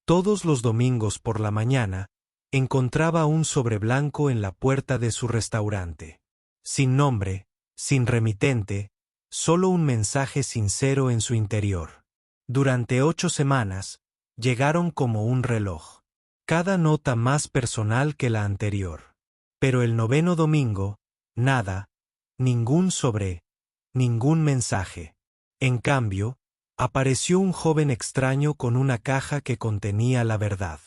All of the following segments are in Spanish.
Todos los domingos por la mañana, encontraba un sobre blanco en la puerta de su restaurante. Sin nombre, sin remitente, solo un mensaje sincero en su interior. Durante 8 semanas, llegaron como un reloj. Cada nota más personal que la anterior. Pero el 9º domingo, nada, ningún sobre, ningún mensaje. En cambio, apareció un joven extraño con una caja que contenía la verdad.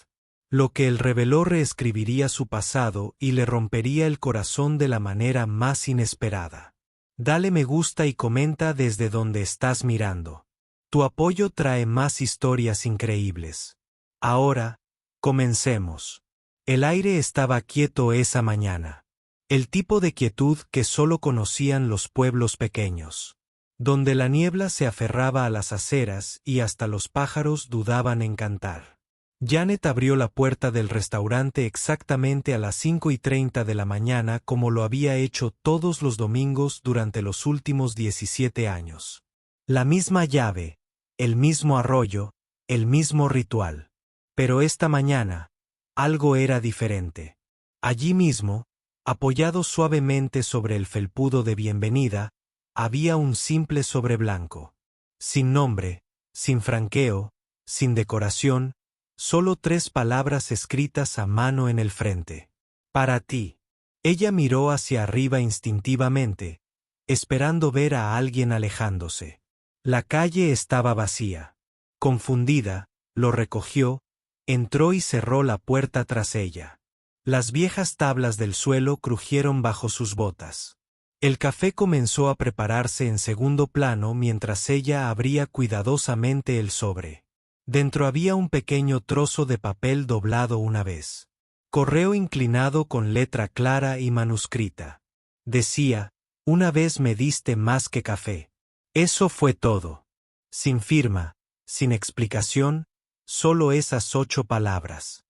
Lo que él reveló reescribiría su pasado y le rompería el corazón de la manera más inesperada. Dale me gusta y comenta desde donde estás mirando. Tu apoyo trae más historias increíbles. Ahora, comencemos. El aire estaba quieto esa mañana. El tipo de quietud que solo conocían los pueblos pequeños. Donde la niebla se aferraba a las aceras y hasta los pájaros dudaban en cantar. Janet abrió la puerta del restaurante exactamente a las 5:30 de la mañana como lo había hecho todos los domingos durante los últimos 17 años. La misma llave, el mismo arroyo, el mismo ritual. Pero esta mañana, algo era diferente. Allí mismo, apoyado suavemente sobre el felpudo de bienvenida, había un simple sobre blanco. Sin nombre, sin franqueo, sin decoración, solo 3 palabras escritas a mano en el frente. Para ti. Ella miró hacia arriba instintivamente, esperando ver a alguien alejándose. La calle estaba vacía. Confundida, lo recogió, entró y cerró la puerta tras ella. Las viejas tablas del suelo crujieron bajo sus botas. El café comenzó a prepararse en segundo plano mientras ella abría cuidadosamente el sobre. Dentro había un pequeño trozo de papel doblado una vez. Correo inclinado con letra clara y manuscrita. Decía, una vez me diste más que café. Eso fue todo. Sin firma, sin explicación, solo esas 8 palabras.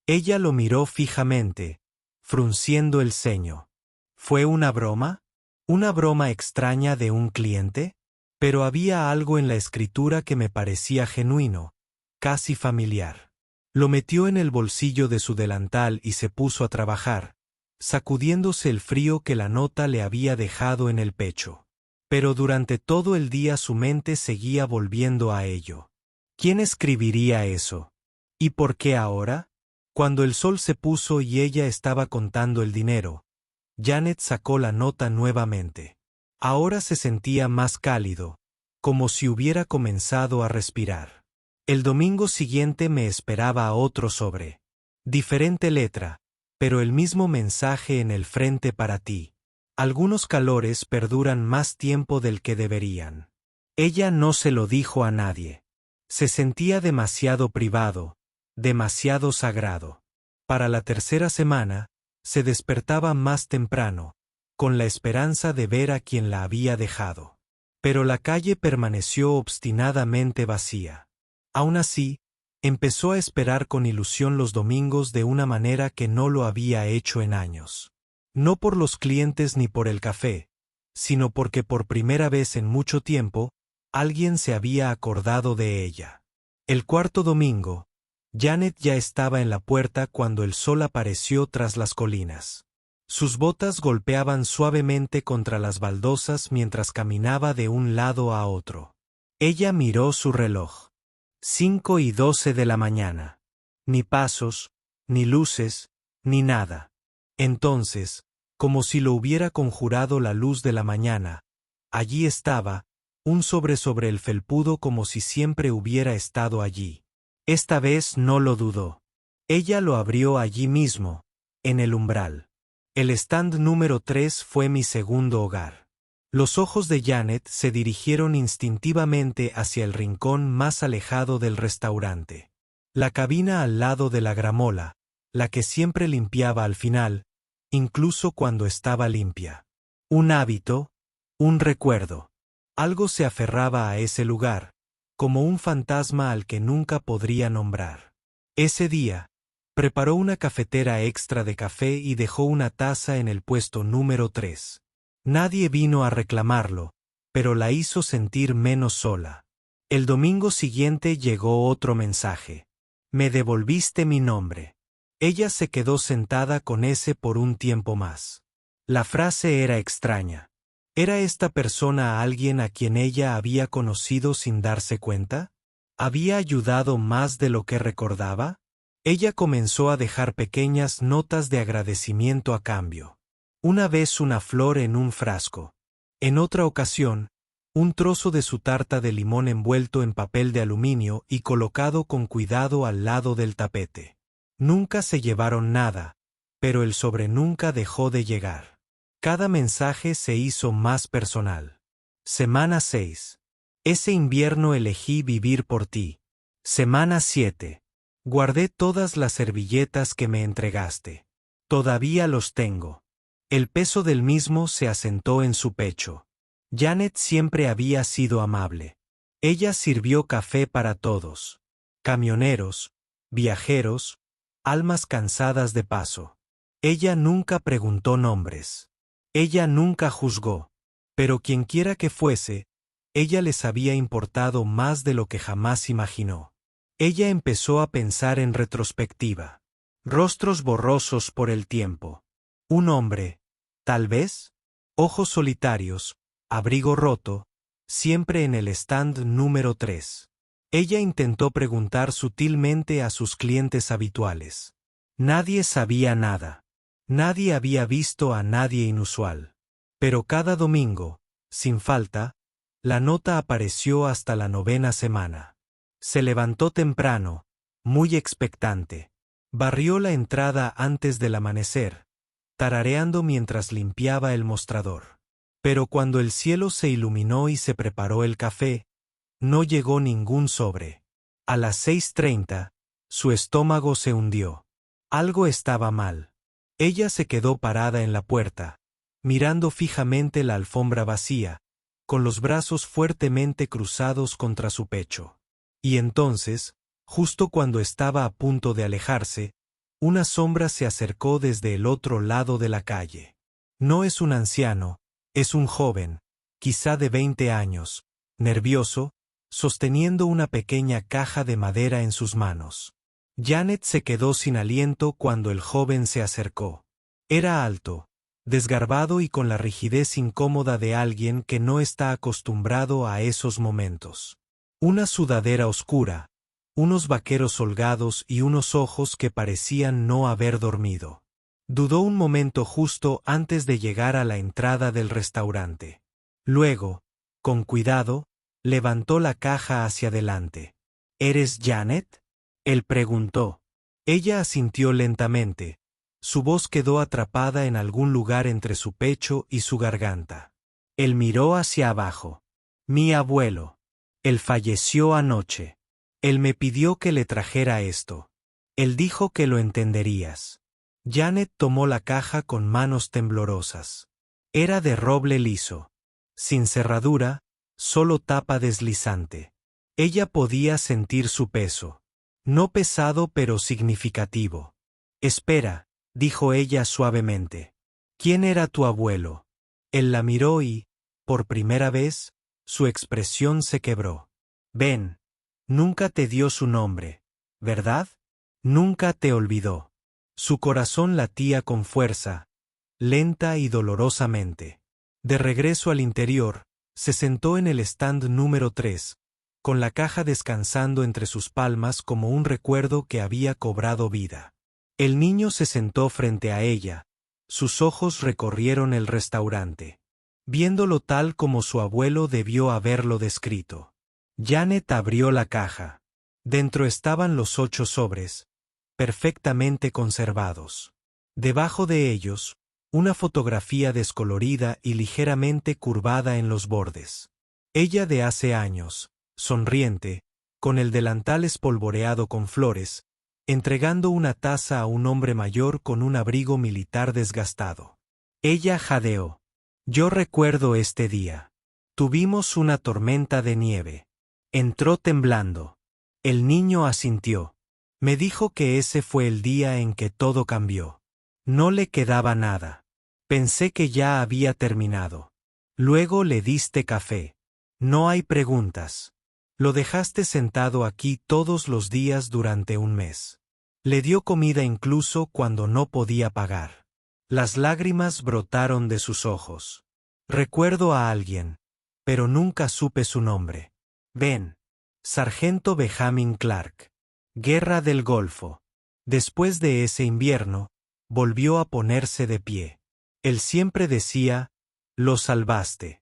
Ella lo miró fijamente, frunciendo el ceño. ¿Fue una broma? ¿Una broma extraña de un cliente? Pero había algo en la escritura que me parecía genuino, casi familiar. Lo metió en el bolsillo de su delantal y se puso a trabajar, sacudiéndose el frío que la nota le había dejado en el pecho. Pero durante todo el día su mente seguía volviendo a ello. ¿Quién escribiría eso? ¿Y por qué ahora? Cuando el sol se puso y ella estaba contando el dinero, Janet sacó la nota nuevamente. Ahora se sentía más cálido, como si hubiera comenzado a respirar. El domingo siguiente me esperaba otro sobre. Diferente letra, pero el mismo mensaje en el frente para ti. Algunos calores perduran más tiempo del que deberían. Ella no se lo dijo a nadie. Se sentía demasiado privado, demasiado sagrado. Para la tercera semana, se despertaba más temprano, con la esperanza de ver a quien la había dejado. Pero la calle permaneció obstinadamente vacía. Aún así, empezó a esperar con ilusión los domingos de una manera que no lo había hecho en años. No por los clientes ni por el café, sino porque por primera vez en mucho tiempo, alguien se había acordado de ella. El cuarto domingo, Janet ya estaba en la puerta cuando el sol apareció tras las colinas. Sus botas golpeaban suavemente contra las baldosas mientras caminaba de un lado a otro. Ella miró su reloj. 5:12 de la mañana. Ni pasos, ni luces, ni nada. Entonces, como si lo hubiera conjurado la luz de la mañana, allí estaba, un sobre el felpudo como si siempre hubiera estado allí. Esta vez no lo dudó. Ella lo abrió allí mismo, en el umbral. El stand número 3 fue mi segundo hogar. Los ojos de Janet se dirigieron instintivamente hacia el rincón más alejado del restaurante. La cabina al lado de la gramola, la que siempre limpiaba al final, incluso cuando estaba limpia. Un hábito, un recuerdo. Algo se aferraba a ese lugar, como un fantasma al que nunca podría nombrar. Ese día, preparó una cafetera extra de café y dejó una taza en el puesto número 3. Nadie vino a reclamarlo, pero la hizo sentir menos sola. El domingo siguiente llegó otro mensaje. Me devolviste mi nombre. Ella se quedó sentada con ese por un tiempo más. La frase era extraña. ¿Era esta persona alguien a quien ella había conocido sin darse cuenta? ¿Había ayudado más de lo que recordaba? Ella comenzó a dejar pequeñas notas de agradecimiento a cambio. Una vez una flor en un frasco. En otra ocasión, un trozo de su tarta de limón envuelto en papel de aluminio y colocado con cuidado al lado del tapete. Nunca se llevaron nada, pero el sobre nunca dejó de llegar. Cada mensaje se hizo más personal. Semana 6. Ese invierno elegí vivir por ti. Semana 7. Guardé todas las servilletas que me entregaste. Todavía los tengo. El peso del mismo se asentó en su pecho. Janet siempre había sido amable. Ella sirvió café para todos. Camioneros, viajeros, almas cansadas de paso. Ella nunca preguntó nombres. Ella nunca juzgó. Pero quienquiera que fuese, ella les había importado más de lo que jamás imaginó. Ella empezó a pensar en retrospectiva. Rostros borrosos por el tiempo. Un hombre, tal vez. Ojos solitarios, abrigo roto, siempre en el stand número 3. Ella intentó preguntar sutilmente a sus clientes habituales. Nadie sabía nada. Nadie había visto a nadie inusual. Pero cada domingo, sin falta, la nota apareció hasta la 9ª semana. Se levantó temprano, muy expectante. Barrió la entrada antes del amanecer, tarareando mientras limpiaba el mostrador. Pero cuando el cielo se iluminó y se preparó el café, no llegó ningún sobre. A las 6:30, su estómago se hundió. Algo estaba mal. Ella se quedó parada en la puerta, mirando fijamente la alfombra vacía, con los brazos fuertemente cruzados contra su pecho. Y entonces, justo cuando estaba a punto de alejarse, una sombra se acercó desde el otro lado de la calle. No es un anciano, es un joven, quizá de 20 años, nervioso, sosteniendo una pequeña caja de madera en sus manos. Janet se quedó sin aliento cuando el joven se acercó. Era alto, desgarbado y con la rigidez incómoda de alguien que no está acostumbrado a esos momentos. Una sudadera oscura, unos vaqueros holgados y unos ojos que parecían no haber dormido. Dudó un momento justo antes de llegar a la entrada del restaurante. Luego, con cuidado, levantó la caja hacia adelante. ¿Eres Janet?, él preguntó. Ella asintió lentamente. Su voz quedó atrapada en algún lugar entre su pecho y su garganta. Él miró hacia abajo. Mi abuelo. Él falleció anoche. Él me pidió que le trajera esto. Él dijo que lo entenderías. Janet tomó la caja con manos temblorosas. Era de roble liso. Sin cerradura, solo tapa deslizante. Ella podía sentir su peso. No pesado pero significativo. Espera, dijo ella suavemente. ¿Quién era tu abuelo? Él la miró y, por primera vez, su expresión se quebró. Ven. Nunca te dio su nombre, ¿verdad? Nunca te olvidó. Su corazón latía con fuerza, lenta y dolorosamente. De regreso al interior, se sentó en el stand número 3, con la caja descansando entre sus palmas como un recuerdo que había cobrado vida. El niño se sentó frente a ella, sus ojos recorrieron el restaurante, viéndolo tal como su abuelo debió haberlo descrito. Janet abrió la caja. Dentro estaban los 8 sobres, perfectamente conservados. Debajo de ellos, una fotografía descolorida y ligeramente curvada en los bordes. Ella de hace años, sonriente, con el delantal espolvoreado con flores, entregando una taza a un hombre mayor con un abrigo militar desgastado. Ella jadeó. Yo recuerdo este día. Tuvimos una tormenta de nieve. Entró temblando. El niño asintió. Me dijo que ese fue el día en que todo cambió. No le quedaba nada. Pensé que ya había terminado. Luego le diste café. No hay preguntas. Lo dejaste sentado aquí todos los días durante un mes. Le dio comida incluso cuando no podía pagar. Las lágrimas brotaron de sus ojos. Recuerdo a alguien, pero nunca supe su nombre. Ben. Sargento Benjamin Clark. Guerra del Golfo. Después de ese invierno, volvió a ponerse de pie. Él siempre decía, «Lo salvaste».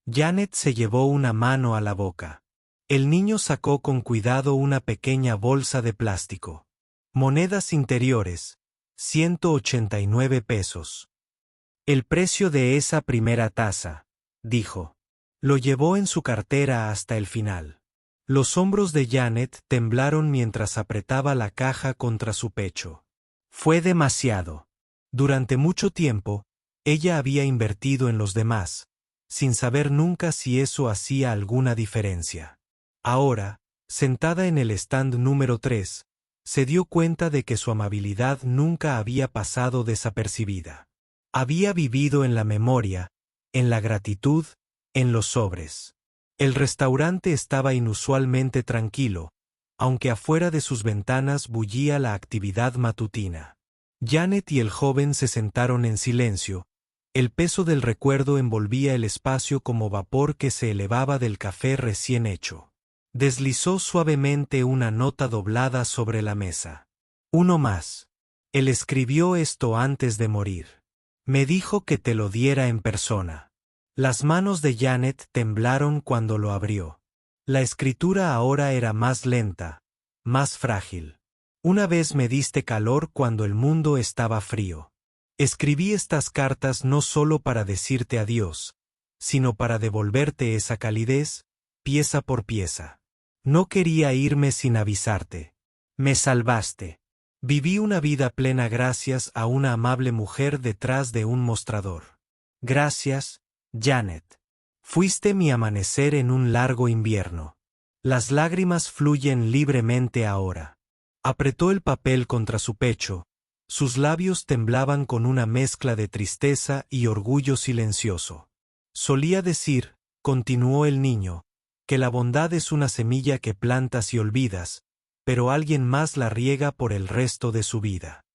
Janet se llevó una mano a la boca. El niño sacó con cuidado una pequeña bolsa de plástico. Monedas interiores, 189 pesos. El precio de esa primera taza, dijo. Lo llevó en su cartera hasta el final. Los hombros de Janet temblaron mientras apretaba la caja contra su pecho. Fue demasiado. Durante mucho tiempo, ella había invertido en los demás, sin saber nunca si eso hacía alguna diferencia. Ahora, sentada en el stand número 3, se dio cuenta de que su amabilidad nunca había pasado desapercibida. Había vivido en la memoria, en la gratitud, en los sobres. El restaurante estaba inusualmente tranquilo, aunque afuera de sus ventanas bullía la actividad matutina. Janet y el joven se sentaron en silencio. El peso del recuerdo envolvía el espacio como vapor que se elevaba del café recién hecho. Deslizó suavemente una nota doblada sobre la mesa. Uno más. Él escribió esto antes de morir. Me dijo que te lo diera en persona. Las manos de Janet temblaron cuando lo abrió. La escritura ahora era más lenta, más frágil. Una vez me diste calor cuando el mundo estaba frío. Escribí estas cartas no solo para decirte adiós, sino para devolverte esa calidez, pieza por pieza. No quería irme sin avisarte. Me salvaste. Viví una vida plena gracias a una amable mujer detrás de un mostrador. Gracias, Janet. Fuiste mi amanecer en un largo invierno. Las lágrimas fluyen libremente ahora. Apretó el papel contra su pecho. Sus labios temblaban con una mezcla de tristeza y orgullo silencioso. Solía decir, continuó el niño, que la bondad es una semilla que plantas y olvidas, pero alguien más la riega por el resto de su vida.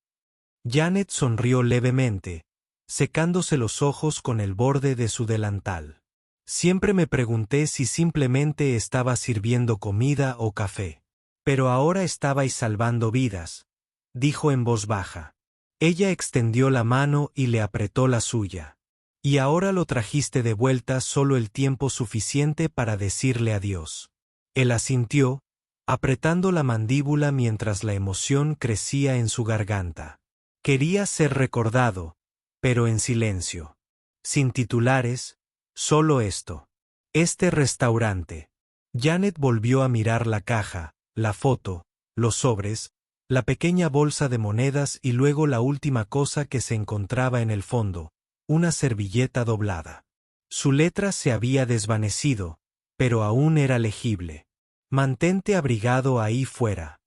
Janet sonrió levemente, secándose los ojos con el borde de su delantal. Siempre me pregunté si simplemente estaba sirviendo comida o café. Pero ahora estabais salvando vidas, dijo en voz baja. Ella extendió la mano y le apretó la suya. Y ahora lo trajiste de vuelta solo el tiempo suficiente para decirle adiós. Él asintió, apretando la mandíbula mientras la emoción crecía en su garganta. Quería ser recordado, pero en silencio. Sin titulares, solo esto. Este restaurante. Janet volvió a mirar la caja, la foto, los sobres, la pequeña bolsa de monedas y luego la última cosa que se encontraba en el fondo, una servilleta doblada. Su letra se había desvanecido, pero aún era legible. Mantente abrigado ahí fuera.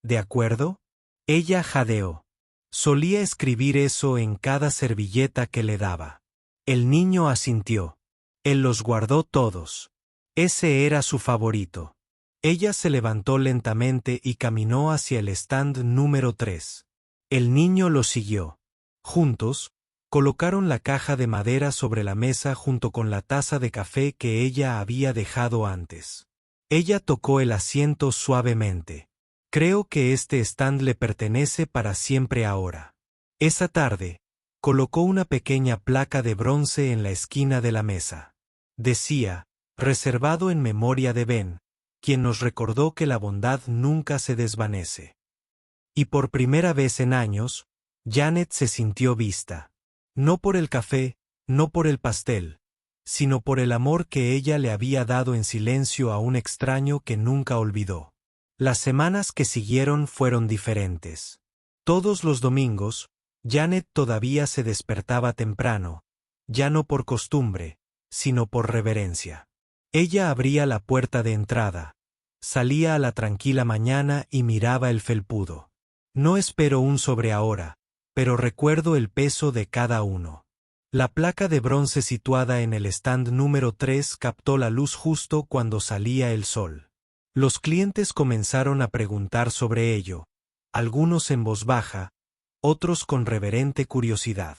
¿De acuerdo? Ella jadeó. Solía escribir eso en cada servilleta que le daba. El niño asintió. Él los guardó todos. Ese era su favorito. Ella se levantó lentamente y caminó hacia el stand número 3. El niño lo siguió. Juntos, colocaron la caja de madera sobre la mesa junto con la taza de café que ella había dejado antes. Ella tocó el asiento suavemente. Creo que este stand le pertenece para siempre ahora. Esa tarde, colocó una pequeña placa de bronce en la esquina de la mesa. Decía, reservado en memoria de Ben, quien nos recordó que la bondad nunca se desvanece. Y por primera vez en años, Janet se sintió vista. No por el café, no por el pastel, sino por el amor que ella le había dado en silencio a un extraño que nunca olvidó. Las semanas que siguieron fueron diferentes. Todos los domingos, Janet todavía se despertaba temprano, ya no por costumbre, sino por reverencia. Ella abría la puerta de entrada, salía a la tranquila mañana y miraba el felpudo. No espero un sobre ahora, pero recuerdo el peso de cada uno. La placa de bronce situada en el stand número 3 captó la luz justo cuando salía el sol. Los clientes comenzaron a preguntar sobre ello, algunos en voz baja, otros con reverente curiosidad.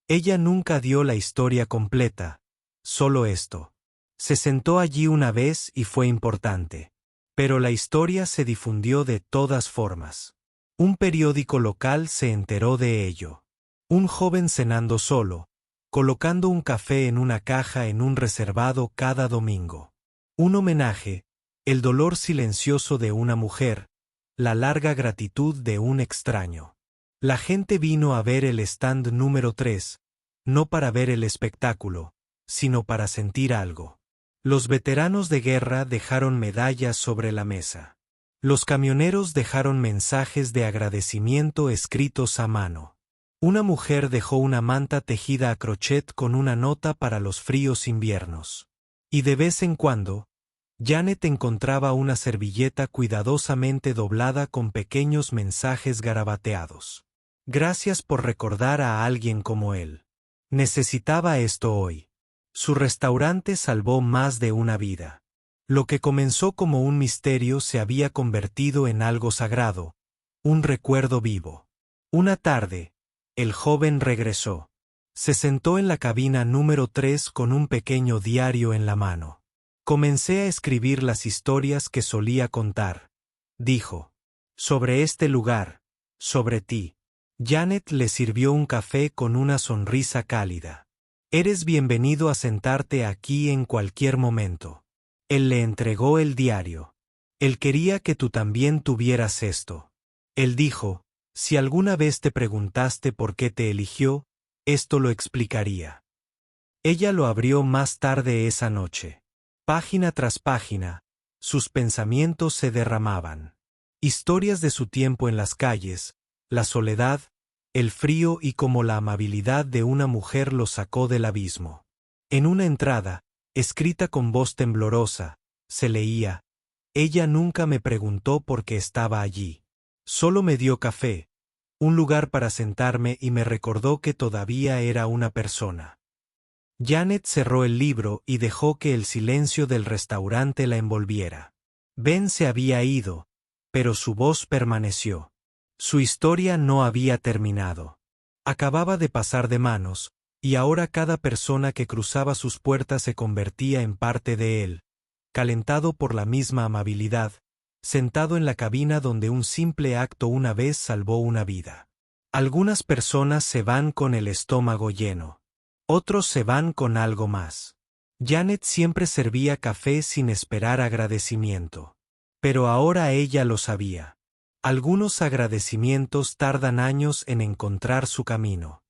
Ella nunca dio la historia completa, solo esto. Se sentó allí una vez y fue importante. Pero la historia se difundió de todas formas. Un periódico local se enteró de ello. Un joven cenando solo, colocando un café en una caja en un reservado cada domingo. Un homenaje, el dolor silencioso de una mujer, la larga gratitud de un extraño. La gente vino a ver el stand número 3, no para ver el espectáculo, sino para sentir algo. Los veteranos de guerra dejaron medallas sobre la mesa. Los camioneros dejaron mensajes de agradecimiento escritos a mano. Una mujer dejó una manta tejida a crochet con una nota para los fríos inviernos. Y de vez en cuando, Janet encontraba una servilleta cuidadosamente doblada con pequeños mensajes garabateados. Gracias por recordar a alguien como él. Necesitaba esto hoy. Su restaurante salvó más de una vida. Lo que comenzó como un misterio se había convertido en algo sagrado, un recuerdo vivo. Una tarde, el joven regresó. Se sentó en la cabina número 3 con un pequeño diario en la mano. Comencé a escribir las historias que solía contar, dijo. Sobre este lugar, sobre ti. Janet le sirvió un café con una sonrisa cálida. Eres bienvenido a sentarte aquí en cualquier momento. Él le entregó el diario. Él quería que tú también tuvieras esto. Él dijo, si alguna vez te preguntaste por qué te eligió, esto lo explicaría. Ella lo abrió más tarde esa noche. Página tras página, sus pensamientos se derramaban. Historias de su tiempo en las calles, la soledad, el frío y cómo la amabilidad de una mujer lo sacó del abismo. En una entrada, escrita con voz temblorosa, se leía, ella nunca me preguntó por qué estaba allí. Solo me dio café, un lugar para sentarme y me recordó que todavía era una persona. Janet cerró el libro y dejó que el silencio del restaurante la envolviera. Ben se había ido, pero su voz permaneció. Su historia no había terminado. Acababa de pasar de manos, y ahora cada persona que cruzaba sus puertas se convertía en parte de él, calentado por la misma amabilidad, sentado en la cabina donde un simple acto una vez salvó una vida. Algunas personas se van con el estómago lleno. Otros se van con algo más. Janet siempre servía café sin esperar agradecimiento. Pero ahora ella lo sabía. Algunos agradecimientos tardan años en encontrar su camino.